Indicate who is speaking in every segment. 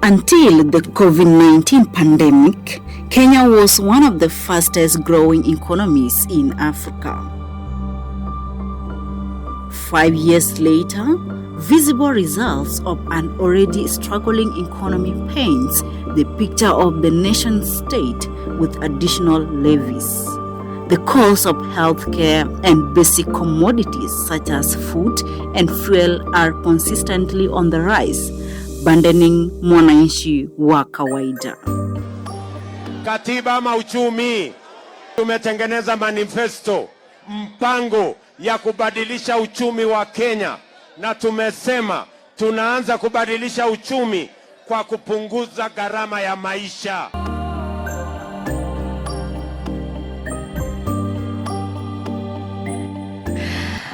Speaker 1: Until the COVID-19 pandemic, Kenya was one of the fastest growing economies in Africa. 5 years later, visible results of an already struggling economy paints the picture of the nation state with additional levies. The cost of healthcare and basic commodities such as food and fuel are consistently on the rise, burdening mwananchi wa kawaida.
Speaker 2: Katiba ama uchumi, tumetengeneza manifesto, mpango ya kubadilisha uchumi wa Kenya, na tumesema tunaanza kubadilisha uchumi kwa kupunguza gharama ya maisha.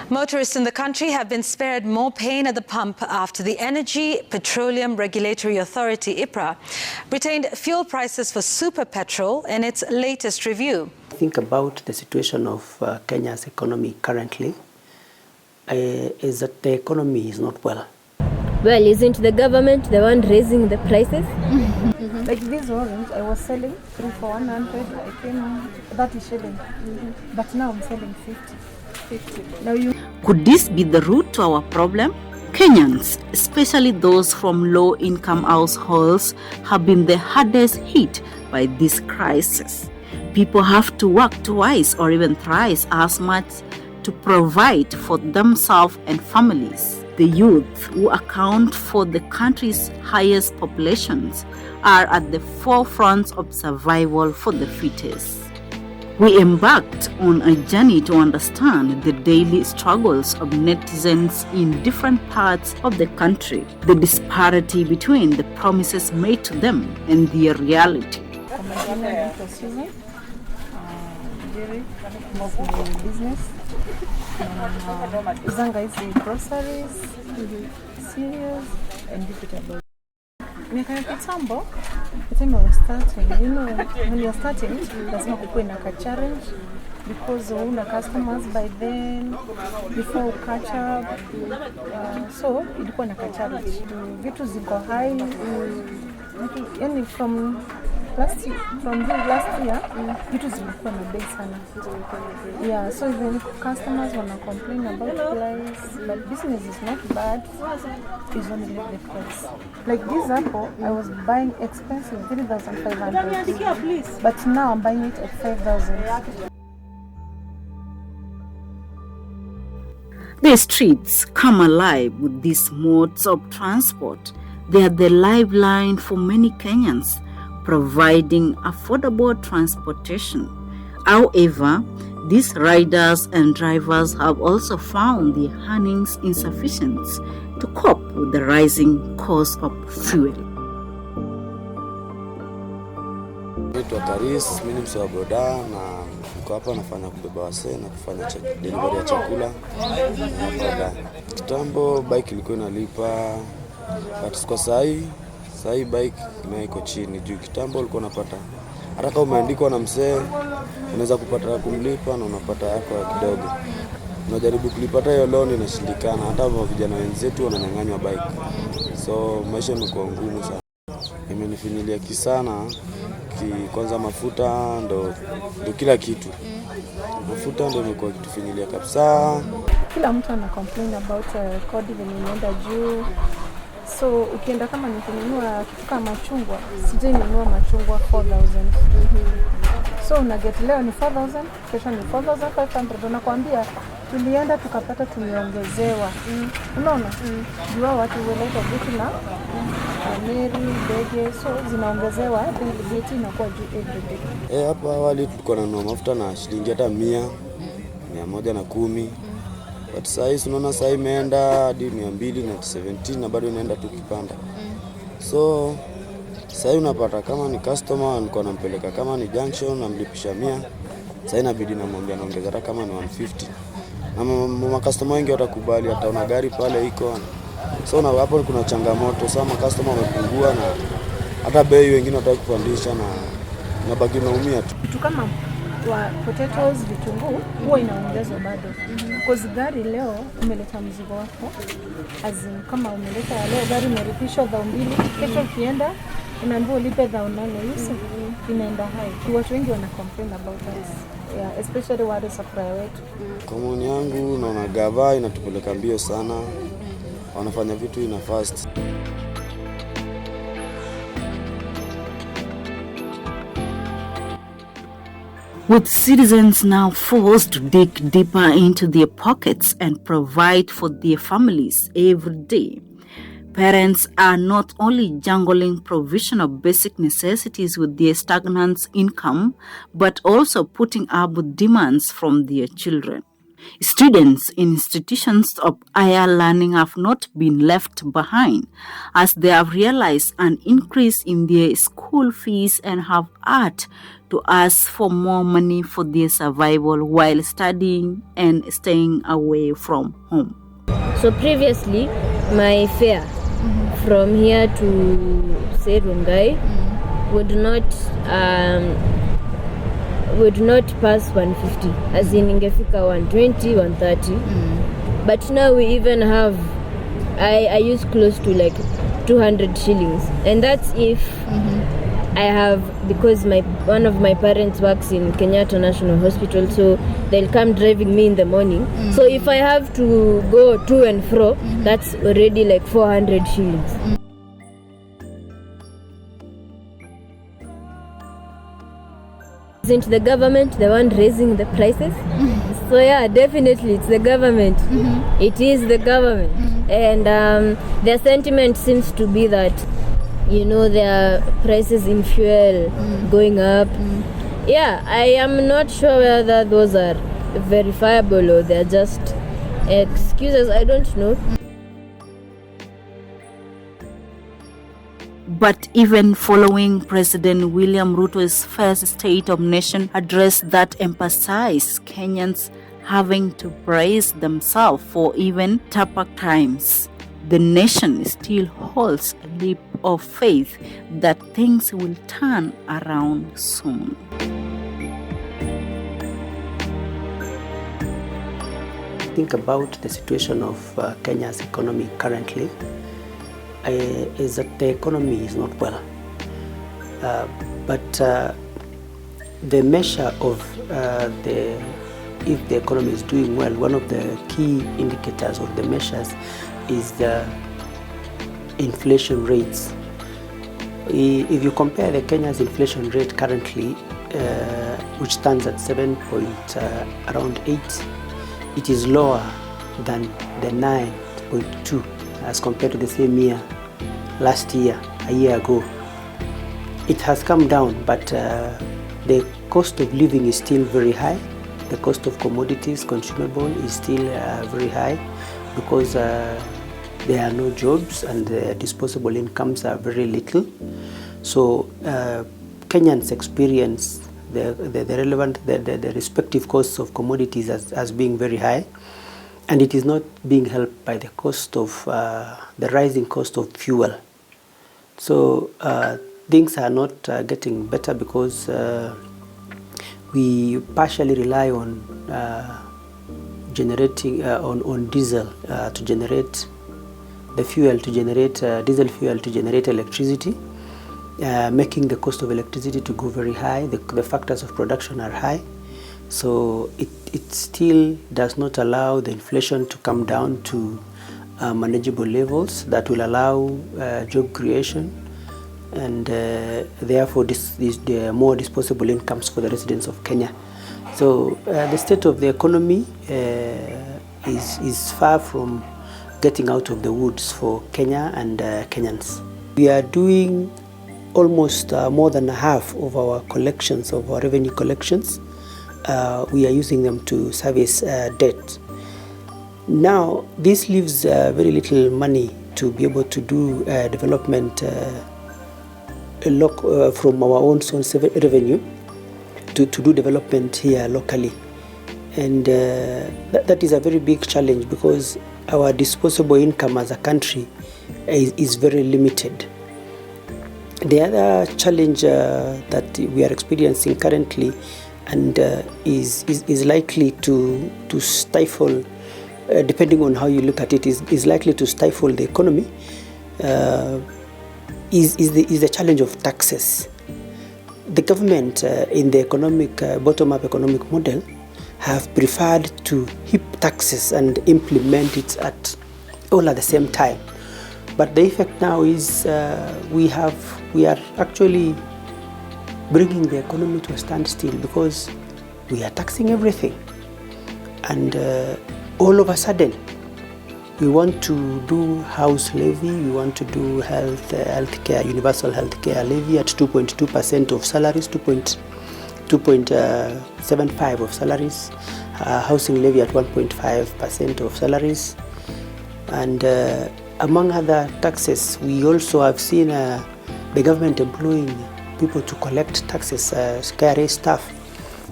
Speaker 3: Motorists in the country have been spared more pain at the pump after the Energy Petroleum Regulatory Authority, IPRA, retained fuel prices for super petrol in its latest review.
Speaker 4: Think about the situation of Kenya's economy currently, is that the economy is not well.
Speaker 5: Well, isn't the government the one raising the prices?
Speaker 6: Like this orange, I was selling 3 for 100, I came 30 shillings, but now I'm selling 50. Now
Speaker 1: Could this be the root to our problem? Kenyans, especially those from low-income households, have been the hardest hit by this crisis. People have to work twice or even thrice as much to provide for themselves and families. The youth, who account for the country's highest populations, are at the forefront of survival for the fittest. We embarked on a journey to understand the daily struggles of netizens in different parts of the country, the disparity between the promises made to them and their reality.
Speaker 6: business. Zanga is the groceries, cereals, and vegetables. Miaka ya kitambo, the time I was starting, you know, when you're starting, lazima kukuwe na ka challenge because una customers by then, before catch up, so ilikuwa na ka challenge. Vitu ziko high, yani from last year, vitu zilikuwa na bei sana. Yeah, so even customers wanna complain about price, but business is not bad, it's only the price. Like this apple, I was buying expensive, 3,500, but now I'm buying it at 5,000.
Speaker 1: The streets come alive with these modes of transport. They are the lifeline for many Kenyans, providing affordable transportation. However, these riders and drivers have also found their earnings insufficient to cope with the rising cost of fuel.
Speaker 7: Naitwa Karis, mimi ni msee wa boda na niko hapa nafanya kubeba wasee na kufanya delivery ya chakula na boda. Kitambo bike ilikuwa inalipa, but kwa sahi bike iko chini. Juu kitambo ulikuwa unapata hata kama umeandikwa na msee unaweza kupata kumlipa na unapata yako kidogo. Unajaribu kulipata hiyo loan inashindikana, hata vijana wenzetu wananyang'anywa bike. So maisha yamekuwa ngumu sana. Imenifinyilia kisana. Kwanza mafuta ndo kila kitu. Mafuta ndo imekuwa kitufinyilia kabisa.
Speaker 6: Kila mtu ana complain about kodi inaenda juu. So ukienda kama ni kununua kitu kama machungwa, sije ninunua machungwa 4,000. So una get leo ni 4,000, kesho ni 4,500. Unakwambia tulienda tukapata tumeongezewa. Unaona? Jua watu weleta vitu na meri, bege, so zinaongezewa, vitu inakuwa juu every day.
Speaker 7: Hapa awali tulikuwa tunanunua mafuta na shilingi hata 100, 110. But sasa unaona sasa imeenda hadi 217 na bado inaenda tu kipanda. So sasa unapata kama ni customer alikuwa anampeleka kama ni junction namlipisha 100, sasa inabidi namwambia naongeza hata kama ni 150. Na customer wengi watakubali, ataona gari pale iko. So na hapo kuna changamoto, sasa customer wamepungua na hata bei wengine wataka kupandisha na baki naumia tu.
Speaker 6: Kitu kama wa potatoes, vitunguu huwa inaongezwa bado. Because gari leo umeleta mzigo wako, kama umeleta leo gari imeripishwa 2,000, kesho ukienda unaambiwa ulipe 8,000, inaenda high. Watu wengi wana complain about that. Yeah, especially wale supplier wetu.
Speaker 7: Kwa maoni yangu naona gava inatupeleka mbio sana. Wanafanya vitu ina fast.
Speaker 1: With citizens now forced to dig deeper into their pockets and provide for their families every day, parents are not only juggling provision of basic necessities with their stagnant income, but also putting up with demands from their children. Students in institutions of higher learning have not been left behind, as they have realized an increase in their school fees and have had to ask for more money for their survival while studying and staying away from home.
Speaker 5: So previously, my fare from here to say Rungai would not pass 150, as in ingefika 120, 130. But now we even have, I use close to like 200 shillings, and that's if I have, because one of my parents works in Kenyatta National Hospital, so they'll come driving me in the morning. So if I have to go to and fro, that's already like 400 shillings. Isn't the government the one raising the prices? So yeah, definitely it's the government. It is the government. And their sentiment seems to be that, there are prices in fuel going up. Yeah, I am not sure whether those are verifiable or they're just excuses. I don't know.
Speaker 1: But even following President William Ruto's first State of Nation address that emphasized Kenyans having to brace themselves for even tougher times, the nation still holds a leap of faith that things will turn around soon.
Speaker 4: Think about the situation of Kenya's economy currently. Is that the economy is not well, but the measure of if the economy is doing well, one of the key indicators of the measures is the inflation rates. If you compare the Kenya's inflation rate currently, which stands at 7.8, it is lower than the 9.2 as compared to the same year last year, a year ago. It has come down, but the cost of living is still very high. The cost of commodities, consumable, is still very high because there are no jobs and the disposable incomes are very little. So Kenyans experience the respective costs of commodities as being very high, and it is not being helped by the cost of the rising cost of fuel. So things are not getting better because we partially rely on generating on diesel to generate the fuel, to generate diesel fuel to generate electricity, making the cost of electricity to go very high. The factors of production are high. So it still does not allow the inflation to come down to manageable levels that will allow job creation and therefore the more disposable incomes for the residents of Kenya. So the state of the economy is far from getting out of the woods for Kenya and Kenyans. We are doing almost more than half of our collections, of our revenue collections. We are using them to service debt. Now, this leaves very little money to be able to do development from our own source of revenue to do development here locally. And that is a very big challenge because our disposable income as a country is very limited. The other challenge that we are experiencing currently and is likely to stifle, depending on how you look at it, is likely to stifle the economy, is the challenge of taxes. The government in the economic bottom-up economic model have preferred to heap taxes and implement it all at the same time. But the effect now is we are actually bringing the economy to a standstill because we are taxing everything, and all of a sudden we want to do house levy, we want to do healthcare, universal healthcare levy at 2.2% of salaries, 2.75 of salaries, housing levy at 1.5% of salaries, and among other taxes. We also have seen the government employing people to collect taxes, KRA staff,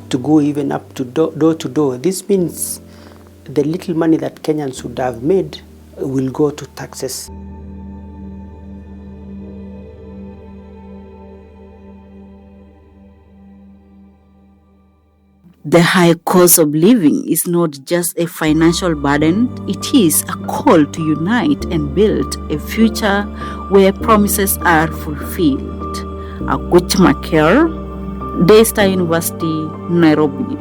Speaker 4: to go even up to door to door. This means the little money that Kenyans would have made will go to taxes.
Speaker 1: The high cost of living is not just a financial burden, it is a call to unite and build a future where promises are fulfilled. Aguch Maker, Daystar University, Nairobi.